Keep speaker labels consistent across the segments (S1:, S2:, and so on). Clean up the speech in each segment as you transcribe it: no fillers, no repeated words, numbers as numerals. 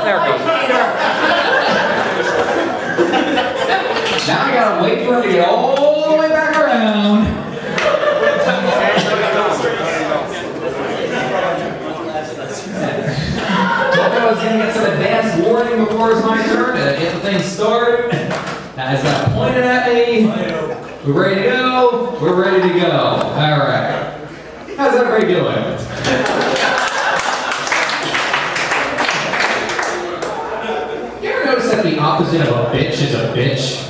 S1: There it goes.
S2: Now I gotta wait for him to get all the way back around. Told him I was gonna get some advanced warning before it's my turn to get the thing started. Now he's got pointed at me. We're ready to go. We're ready to go. All right. How's everybody doing? You ever notice that the opposite of a bitch is a bitch?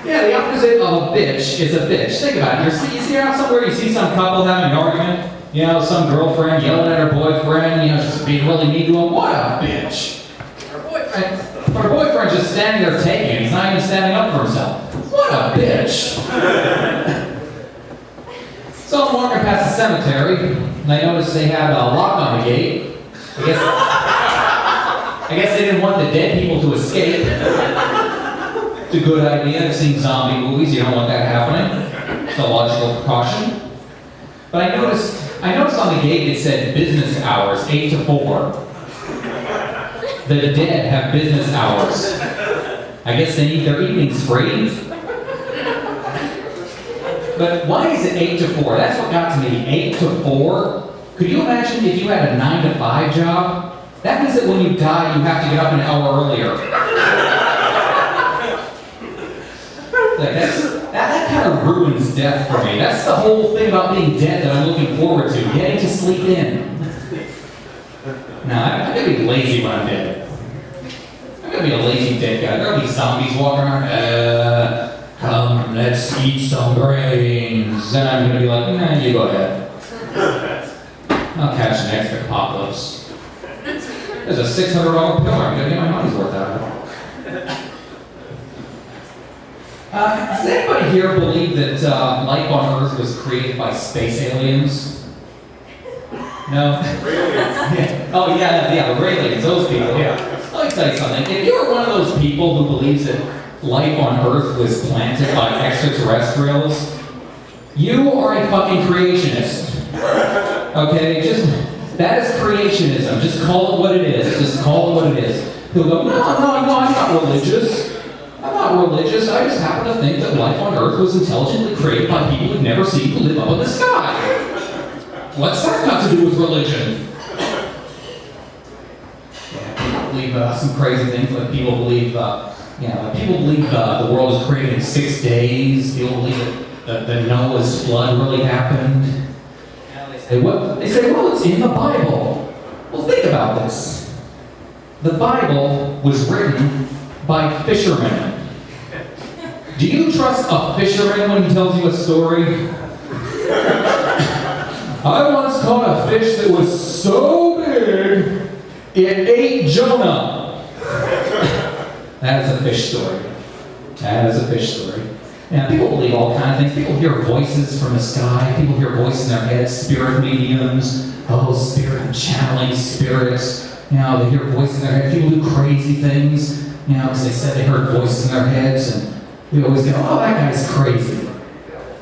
S2: Yeah, the opposite of a bitch is a bitch. Think about it. You see out somewhere, you see some couple having an argument, you know, some girlfriend yelling at her boyfriend, you know, just being really mean to him. What a bitch. Her boyfriend's just standing there taking. He's not even standing up for himself. What a bitch. So I'm walking past the cemetery, and I noticed they had a lock on the gate. I guess they didn't want the dead people to escape. It's a good idea. I've seen zombie movies. You don't want that happening. It's a logical precaution. But I noticed on the gate it said business hours, 8 to 4. The dead have business hours. I guess they need their evenings free. But why is it 8 to 4? That's what got to me. 8 to 4? Could you imagine if you had a 9 to 5 job? That means that when you die, you have to get up an hour earlier. Like that kind of ruins death for me. That's the whole thing about being dead that I'm looking forward to, getting to sleep in. Now, I'm going to be lazy when I'm dead. I'm going to be a lazy dead guy. There'll be zombies walking around. Come, let's eat some brains. And I'm going to be like, nah, you go ahead. I'll catch the next apocalypse. There's a $600 pill. I'm going to get my money's worth out of it. Does anybody here believe that life on Earth was created by space aliens? No? Yeah. Oh, yeah, the aliens, those people, yeah. Let me tell you something. If you're one of those people who believes that life on Earth was planted by extraterrestrials, you are a fucking creationist. Okay? That is creationism. Just call it what it is. Just call it what it is. People go, no, I'm not religious. I'm not religious. I just happen to think that life on Earth was intelligently created by people who've never seen to live up in the sky. What's that got to do with religion? Yeah, people believe some crazy things. Like people believe, the world was created in 6 days. People believe that Noah's flood really happened. They say, well, it's in the Bible. Well, think about this. The Bible was written by fishermen. Do you trust a fisherman when he tells you a story? I once caught a fish that was so big, it ate Jonah. That is a fish story. That is a fish story. Now, people believe all kinds of things. People hear voices from the sky. People hear voices in their heads, spirit mediums. Oh, spirit channeling spirits. You know, they hear voices in their head. People do crazy things, you know, because they said they heard voices in their heads, and we always go, oh, that guy's crazy.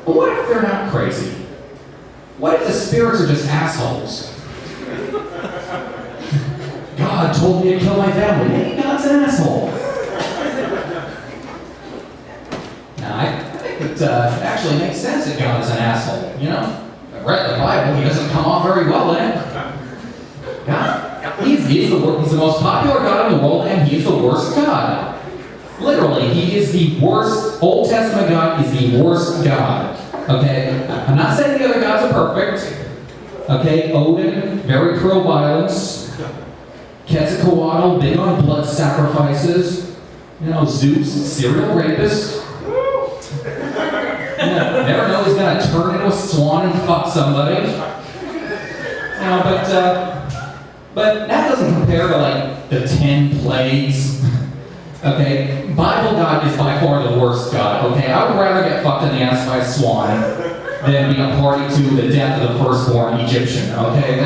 S2: But what if they're not crazy? What if the spirits are just assholes? God told me to kill my family. Maybe God's an asshole. Now, I think it actually makes sense that God is an asshole. You know, I've read the Bible. He doesn't come off very well in it. God, he's the most popular God in the world, and he's the worst God. Literally, he is the worst. Old Testament God is the worst God. Okay? I'm not saying the other gods are perfect. Okay? Odin, very pro-violence. Quetzalcoatl, big on blood sacrifices. You know, Zeus, serial rapist. Never know he's going to turn into a swan and fuck somebody. You know, but that doesn't compare to, like, the 10 plagues. Okay, Bible God is by far the worst God, okay? I would rather get fucked in the ass by a swan than be a party to the death of the firstborn Egyptian, okay?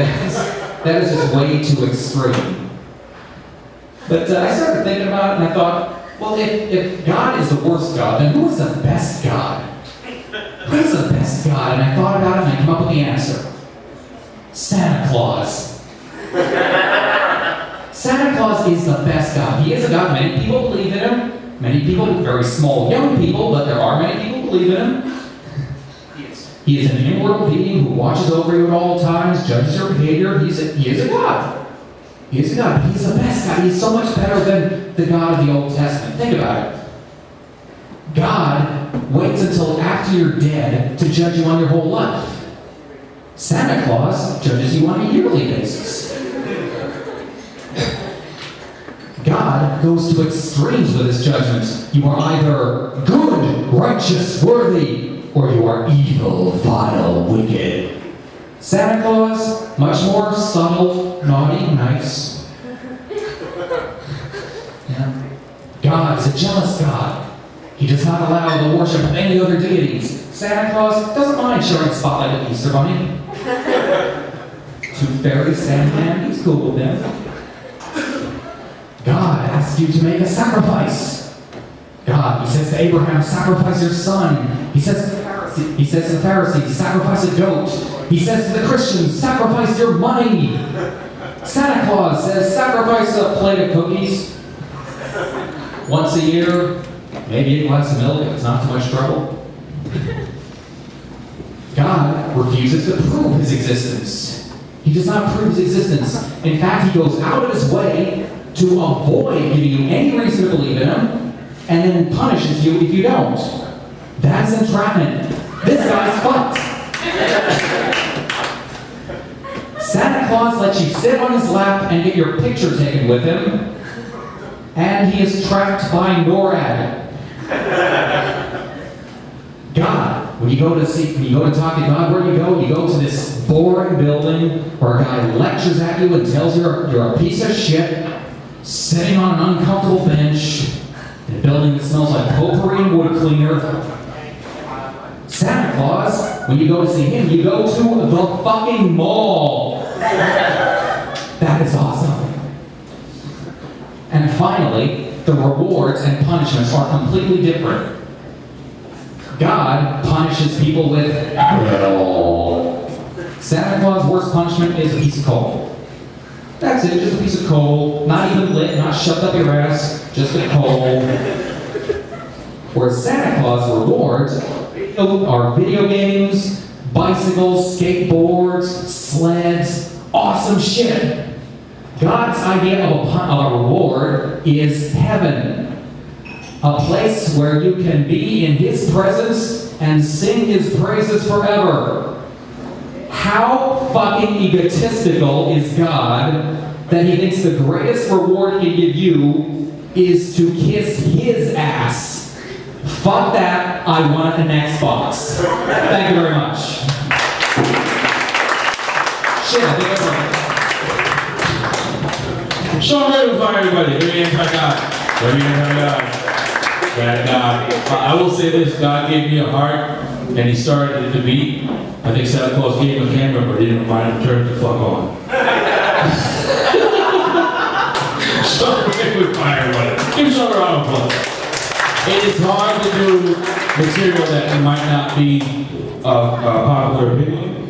S2: That is just way too extreme. But I started thinking about it and I thought, well, if God is the worst God, then who is the best God? Who is the best God? And I thought about it and I came up with the answer. Santa Claus. Santa Claus is the best God. He is a God. Many people believe in him. Many people, very small young people, but there are many people who believe in him. He is an immortal being who watches over you at all times, judges your behavior. He is a God. He is a God. He's the best God. He's so much better than the God of the Old Testament. Think about it. God waits until after you're dead to judge you on your whole life. Santa Claus judges you on a yearly basis. God goes to extremes with his judgment. You are either good, righteous, worthy, or you are evil, vile, wicked. Santa Claus, much more subtle, naughty, nice. Yeah. God is a jealous God. He does not allow the worship of any other deities. Santa Claus doesn't mind sharing the spotlight with Easter Bunny. Tooth Fairy, Sandman, he's cool with them. God asks you to make a sacrifice. God, he says to Abraham, sacrifice your son. He says to the Pharisees, sacrifice a goat. He says to the Christians, sacrifice your money. Santa Claus says, sacrifice a plate of cookies. Once a year, maybe a glass of milk if it's not too much trouble. God refuses to prove his existence. He does not prove his existence. In fact, he goes out of his way to avoid giving you any reason to believe in him, and then punishes you if you don't. That's entrapment. This guy's fucked. Santa Claus lets you sit on his lap and get your picture taken with him, and he is trapped by NORAD. God, when you go to talk to God, where do you go? You go to this boring building where a guy lectures at you and tells you you're a piece of shit, sitting on an uncomfortable bench in a building that smells like potpourri and wood cleaner. Santa Claus, when you go to see him, you go to the fucking mall. That is awesome. And finally, the rewards and punishments are completely different. God punishes people with hell. Santa Claus' worst punishment is a piece of coal. That's it, just a piece of coal, not even lit, not shoved up your ass, just a coal. Whereas Santa Claus' rewards are video games, bicycles, skateboards, sleds, awesome shit. God's idea of a reward is heaven. A place where you can be in his presence and sing his praises forever. How fucking egotistical is God that he thinks the greatest reward he can give you is to kiss his ass? Fuck that, I want an Xbox. Thank you very much. Shit, I think that's right.
S1: Shawn Ravenfire, everybody. Very anti-God. Very anti-God. I will say this, God gave me a heart, and he started it to beat. I think Santa Claus gave him a camera, but he didn't remind him to turn the fuck on. Shawn Ravenfire, everybody. Give Shawn a round of applause. It is hard to do material that might not be of popular opinion.